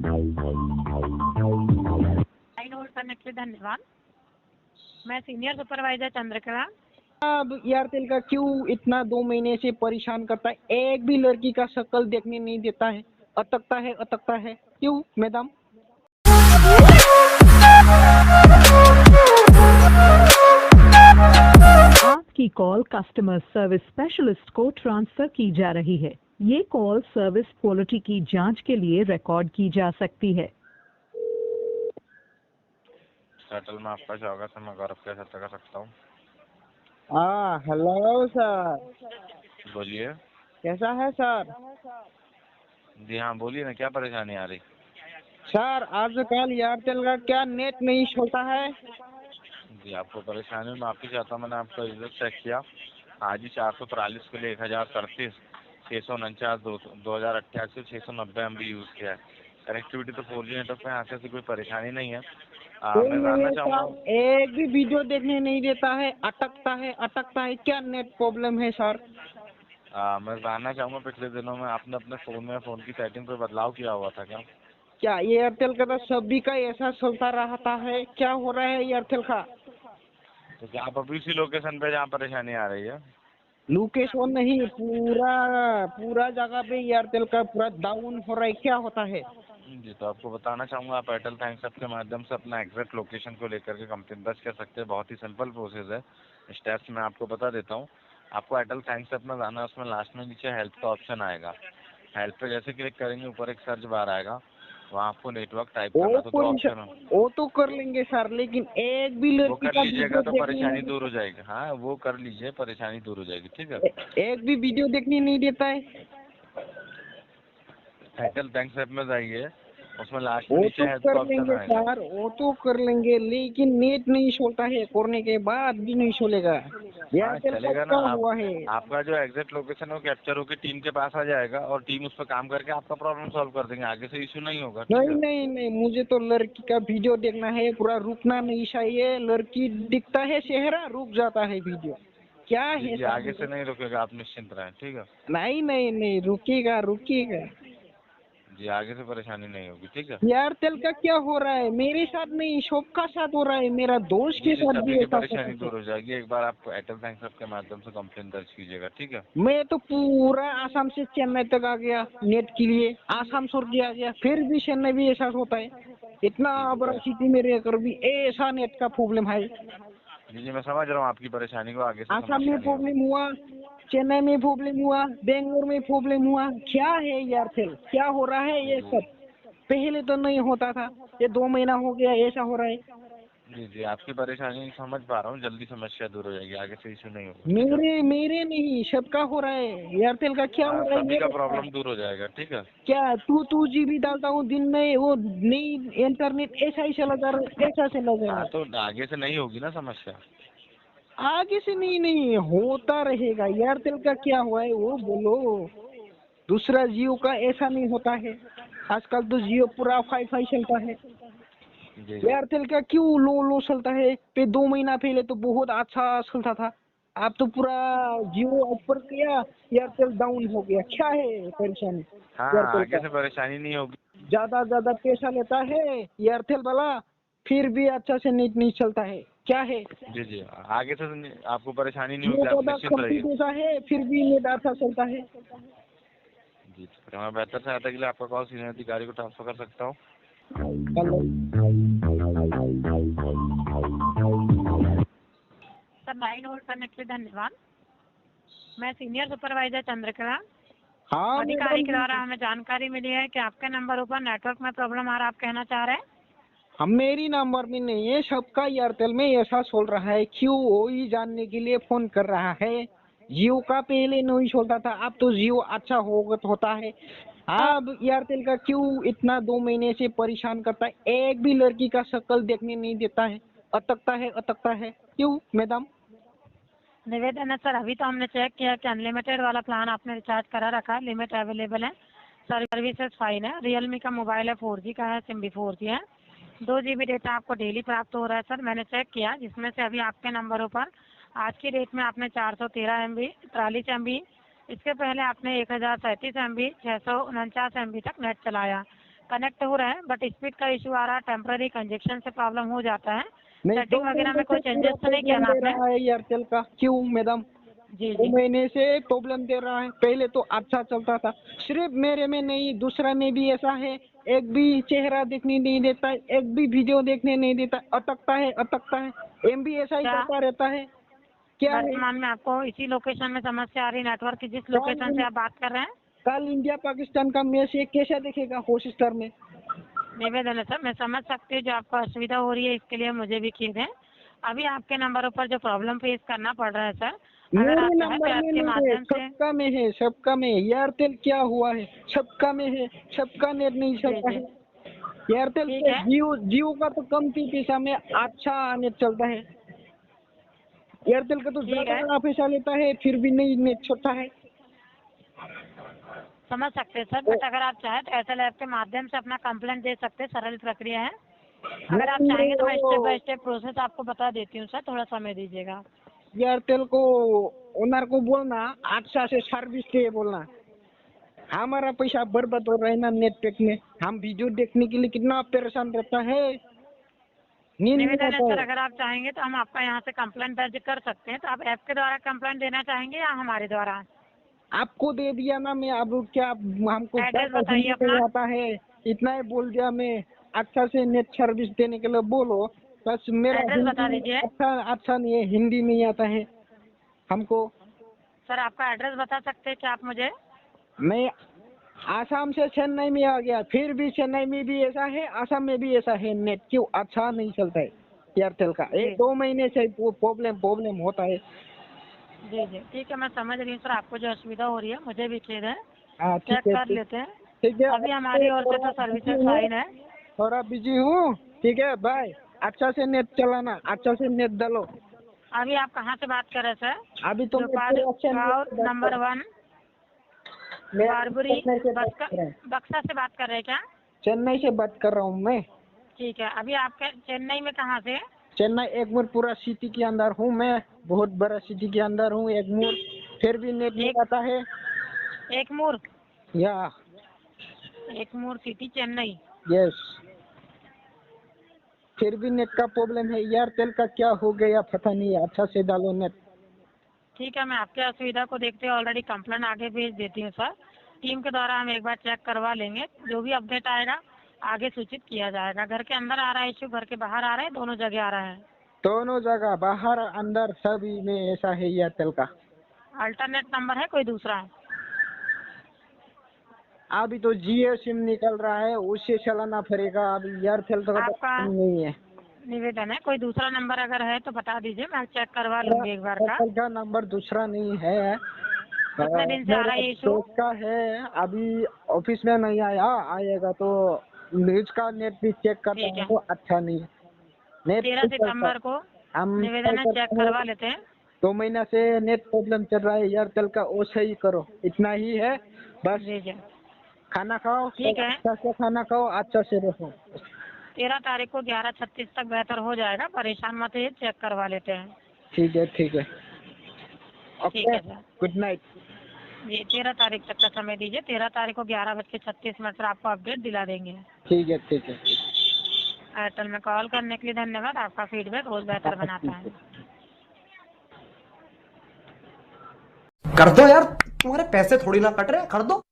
Line hold करने के लिए धन्यवाद। मैं सीनियर सुपरवाइजर चंद्रकला। अब एयरटेल का क्यों इतना 2 महीने से परेशान करता है? एक भी लड़की का शक्ल देखने नहीं देता है, अटकता है। क्यों मैडम? आपकी कॉल कस्टमर सर्विस स्पेशलिस्ट को ट्रांसफर की जा रही है। ये कॉल सर्विस क्वालिटी की जांच के लिए रिकॉर्ड की जा सकती है। सेटल में आपका स्वागत है। मैं गौरव कैसे कर सकता हूँ? हेलो सर, बोलिए। कैसा है सर? जी हाँ, बोलिए ना, क्या परेशानी आ रही? सर आजकल एयरटेल का क्या नेट नहीं चलता है? जी, आपको परेशानी में माफ़ी चाहता हूँ। मैंने आपका यूजर चेक किया। आज ही 443 के लिए 1038 649 2088 690 MB यूज़ किया है। कनेक्टिविटी तो 4G नेटवर्क में आगे से कोई परेशानी नहीं है। मैं जानना चाहूँगा, एक भी वीडियो देखने नहीं देता है, अटकता है। क्या नेट प्रॉब्लम है सर? मैं जानना चाहूँगा, पिछले दिनों में आपने अपने फ़ोन की सेटिंग पे बदलाव किया हुआ था क्या? क्या एयरटेल का तो सभी का ऐसा चलता रहता है? क्या हो रहा है एयरटेल का? तो क्या आप अभी उसी लोकेशन पे जहाँ परेशानी आ रही है? लोकेशन नहीं, पूरा जगह पे एयरटेल का पूरा डाउन हो रहा है। क्या होता है? जी, तो आपको बताना चाहूँगा, आप एयरटेल थैंक्स ऐप के माध्यम से अपना एग्जैक्ट लोकेशन को लेकर के कंप्लेंट दर्ज कर सकते हैं। बहुत ही सिंपल प्रोसेस है। स्टेप्स मैं आपको बता देता हूँ। आपको एयरटेल थैंक्स ऐप में जाना है, उसमें लास्ट में नीचे हेल्प का ऑप्शन आएगा। हेल्प पे जैसे क्लिक करेंगे, ऊपर एक सर्च बार आएगा, वहाँ आपको नेटवर्क टाइप करना है। तो 2 ऑप्शन है, वो तो कर लेंगे सर, लेकिन एक भी वो लड़की कर का लीजिएगा वीडियो तो देखने परेशानी नहीं, दूर हो जाएगी। हाँ, वो कर लीजिए, परेशानी दूर हो जाएगी। ठीक है। एक भी वीडियो देखने नहीं देता है। एयरटेल थैंक्स ऐप में जाइए, उसमें लास्ट में वो नीचे तो हेल्प कर का ऑप्शन लेंगे आएगा। सर, वो तो कर लेंगे, लेकिन नेट नहीं छोड़ता है, करने के बाद भी नहीं छोड़ेगा। हाँ, एयरटेल का चलेगा ना। क्या आप हुआ है? आपका जो एग्जैक्ट लोकेशन है वो कैप्चर होकर टीम के पास आ जाएगा और टीम उस पर काम करके आपका प्रॉब्लम सॉल्व कर देंगे। आगे से इशू नहीं होगा। ठीक है। नहीं, मुझे तो लड़की का वीडियो देखना है, पूरा रुकना नहीं चाहिए। लड़की दिखता है चेहरा, रुक जाता है वीडियो। क्या जी है जी, सर? आगे से नहीं रुकेगा, आप निश्चिंत रहें। ठीक है। नहीं, रुकेगा। जी, आगे से परेशानी नहीं होगी। ठीक है। एयरटेल का क्या हो रहा है? मेरे साथ नहीं, सबका साथ हो रहा है। मेरा दोस्त जी के जी, साथ सभी भी की ऐसा परेशानी होता है। दूर हो जाएगी। एक बार आप एयरटेल थैंक्स ऐप के माध्यम से कंप्लेंट दर्ज कीजिएगा। ठीक है। मैं तो पूरा आसाम से चेन्नई तक आ गया नेट के लिए, आसाम छोड़ के आ गया, फिर भी चेन्नई भी ऐसा होता है। इतना जी बड़ा सिटी में रहकर भी ऐसा नेट का प्रॉब्लम है। जी जी, मैं समझ रहा हूँ आपकी परेशानी को। आगे से आसाम समस्या में नहीं होगी। प्रॉब्लम हुआ, चेन्नई में प्रॉब्लम हुआ, बेंगलोर में प्रॉब्लम हुआ। क्या है एयरटेल, क्या हो रहा है ये सब? पहले तो नहीं होता था, ये 2 महीना हो गया ऐसा हो रहा है। जी जी, आपकी परेशानी समझ पा रहा हूँ। जल्दी समस्या दूर हो जाएगी, आगे से इशू नहीं होगा। ठीक है। मेरे नहीं, सबका हो रहा है। एयरटेल का क्या हो हाँ, रहा है सभी ये का बता। प्रॉब्लम दूर हो जाएगा। ठीक है। क्या 2 GB डालता हूँ दिन में, वो नहीं इंटरनेट ऐसा ही चला जा रहा है, ऐसा चला जा रहा हाँ, है। तो आगे से नहीं होगी ना समस्या। आगे से नहीं होता रहेगा। एयरटेल का क्या हुआ है वो बोलो। दूसरा जियो का ऐसा नहीं होता है। आजकल तो जियो पूरा 5 चलता है। जी जी। एयरटेल का क्यों लो चलता है? 2 महीना पहले तो बहुत अच्छा चलता था। अब तो पूरा जियो ऊपर किया, एयरटेल डाउन हो गया। क्या है परेशानी हाँ हाँ, एयरटेल आगे का? से परेशानी नहीं होगी। ज्यादा पैसा लेता है एयरटेल वाला, फिर भी अच्छा से नेट नहीं चलता है। क्या है? जी जी, आगे से आपको परेशानी नहीं जियो होगी, आप का निश्चिंत कंपनी रहिए। जैसा है, फिर भी नेट अच्छा चलता है। जी, तो मैं बेहतर सहायता के लिए आपका कॉल सीनियर अधिकारी को ट्रांसफर कर सकता हूँ। हेलो सर, लाइन होल्ड करने के लिए धन्यवाद। मैं सीनियर सुपरवाइजर चंद्रकला। हाँ अधिकारी के द्वारा मैडम, हमें जानकारी मिली है कि आपके नंबर ऊपर नेटवर्क में प्रॉब्लम आ रहा है। आप कहना चाह रहे हैं? हम मेरी नंबर में नहीं है, सबका एयरटेल में ऐसा चल रहा है। क्यों, वही जानने के लिए फोन कर रहा है। जियो का पहले नहीं चलता था, अब तो जियो अच्छा होता है। अब एयरटेल का क्यों इतना 2 महीने से परेशान करता है? एक भी लड़की का शक्ल देखने नहीं देता है, अटकता है। क्यों मैडम? निवेदन है सर, अभी तो हमने चेक किया कि अनलिमिटेड वाला प्लान आपने रिचार्ज करा रखा है, लिमिट अवेलेबल है, सर्विसेज फाइन है। रियलमी का मोबाइल है, 4G का है, सिम भी 4G है। 2 GB डेटा आपको डेली प्राप्त हो रहा है सर। मैंने चेक किया, जिसमें से अभी आपके नंबरों पर आज की डेट में आपने 413 MB, 43 MB, इसके पहले आपने 1037 MB, 649 MB तक नेट चलाया। कनेक्ट हो रहा है, बट स्पीड का इशू आ रहा है, टेम्पररी कंजेक्शन से प्रॉब्लम हो जाता है। नहीं, सेटिंग वगैरह में कोई चेंजेस तो नहीं किया ना प्रॉब्लम दे आपने? रहा है एयरटेल का, क्यों मैडम? जी 2 जी महीने से प्रॉब्लम दे रहा है। पहले तो अच्छा चलता था, सिर्फ मेरे में नहीं, दूसरा में भी ऐसा है। एक भी चेहरा देखने नहीं देता है, एक भी वीडियो देखने नहीं देता, अटकता है अटकता है, MB ऐसा ही क्या करता रहता है। क्या है? वर्तमान में आपको इसी लोकेशन में समस्या आ रही, नेटवर्क की जिस कल लोकेशन से आप बात कर रहे हैं? कल इंडिया पाकिस्तान का मैच ये कैसा देखेगा हो सिस्टर में? निवेदन है सर, मैं समझ सकती हूँ जो आपको असुविधा हो रही है, इसके लिए मुझे भी खेद है। अभी आपके नंबरों पर जो प्रॉब्लम फेस करना पड़ रहा है सर, अगर आप मेरे चाहें तो नंबर ऐप में के नहीं है, माध्यम से। सबका में है, सबका में है। एयरटेल क्या हुआ है, सबका में है, सबका नेट नहीं जी चलता जी है। एयरटेल ठीक पे है। जियो का तो कम की पैसा में अच्छा नेट चलता है। एयरटेल का तो ठीक है, ज्यादा पैसा लेता है, फिर भी नहीं नेट छोटा है। समझ सकते हैं सर, बट अगर आप चाहें तो एयरटेल ऐप के माध्यम से अपना कंप्लेंट दे सकते हैं, सरल प्रक्रिया है। अगर आप चाहेंगे तो मैं स्टेप बाय स्टेप प्रोसेस आपको बता देती हूँ सर, थोड़ा समय दीजिएगा। एयरटेल को ओनर को बोलना अच्छा से सर्विस दे बोलना। हमारा पैसा बर्बाद हो रहा है ना नेट पैक में, हम वीडियो देखने के लिए कितना परेशान रहता है, नींद नहीं निवेदन है आता सर, है। अगर आप चाहेंगे तो हम आपका यहाँ से कंप्लेंट दर्ज कर सकते हैं, तो आप ऐप के द्वारा कंप्लेंट देना चाहेंगे या हमारे द्वारा? आपको दे दिया ना मैं, अब क्या हमको एड्रेस ज्यादा बताइए हिंदी अपना। नहीं आता है, इतना ही बोल दिया मैं। अच्छा से नेट सर्विस देने के लिए बोलो, बस मेरा एड्रेस बता हिंदी दीजिए अच्छा अच्छा नहीं है, हिंदी नहीं आता है हमको। सर, आपका एड्रेस बता सकते हैं क्या आप मुझे? मैं आसाम से चेन्नई में आ गया, फिर भी चेन्नई में भी ऐसा है, आसाम में भी ऐसा है, नेट क्यों अच्छा नहीं चलता है एयरटेल का। जी 1-2 महीने से प्रॉब्लम प्रॉब्लम होता है। जी जी ठीक है, मैं समझ रही हूँ सर, आपको जो असुविधा हो रही है, मुझे भी खेद है। हाँ ठीक चेक है, कर ठीक लेते हैं। ठीक है। अभी हमारी ओर से तो सर्विसेज फाइन है। थोड़ा बिजी हूँ, ठीक है बाय। अच्छा से नेट चलाना, अच्छा से नेट डालो। अभी आप कहाँ से बात कर रहे हैं सर? अभी तो मैं जोपाल पूरा चेन्नई गाँव से बात नंबर कर रहा 1 हूँ। मैं बारबुरी चेन्नई से बात कर रहा हूँ, बक्सा से बात कर रहे हैं क्या? चेन्नई से बात कर रहा हूँ मैं। ठीक है, अभी आपके चेन्नई में कहाँ से? चेन्नई एगमूर पूरा सिटी के अंदर हूँ मैं, बहुत बड़ा सिटी के अंदर हूँ एगमूर, फिर भी नेट नहीं आता है। एकमूर या एकमूर सिटी चेन्नई। यस, फिर भी नेट का प्रॉब्लम है। एयरटेल का क्या हो गया पता नहीं, अच्छा से डालो नेट। ठीक है, मैं आपके असुविधा को देखते हुए ऑलरेडी कंप्लेंट आगे भेज देती हूँ सर। टीम के द्वारा हम एक बार चेक करवा लेंगे, जो भी अपडेट आएगा आगे सूचित किया जाएगा। घर के अंदर आ रहा है इशू, घर के बाहर आ रहा है, दोनों जगह आ रहा है? दोनों जगह, बाहर अंदर सभी में ऐसा है एयरटेल का। अल्टरनेट नंबर है कोई दूसरा? अभी तो जियो सिम निकल रहा है, उससे चलाना पड़ेगा। अभी एयरटेल तो आपका नहीं है। निवेदन है, कोई दूसरा नंबर अगर है तो बता दीजिए, मैं चेक करवा लूंगी एक बार का। एयरटेल का नंबर दूसरा नहीं है। कितने दिन से आ रहा है ये इशू? दोस्त का है, अभी ऑफिस में नहीं आया, आएगा तो न्यूज का नेट भी चेक करता ठीक हूँ है। तो अच्छा नहीं है नेट। 13 सितंबर को हम निवेदन है, चेक करवा लेते हैं। 2 महीना से नेट प्रॉब्लम चल रहा है एयरटेल का, वो सही करो, इतना ही है बस। जी जी खाना खाओ, ठीक है। अच्छा से खाना खाओ, अच्छा से रहो। 13 तारीख को 11:36 तक बेहतर हो जाएगा, परेशान मत होइए, चेक करवा लेते हैं। ठीक है, ठीक है, ठीक ओके, है सर। Good night. जी 13 तारीख तक का समय दीजिए, 13 तारीख को 11:36 पर आपको अपडेट दिला देंगे। ठीक है, ठीक है। एयरटेल में कॉल करने के लिए धन्यवाद, आपका फीडबैक रोज बेहतर बनाता है। कर दो यार, तुम्हारे पैसे थोड़ी ना कट रहे, कर दो।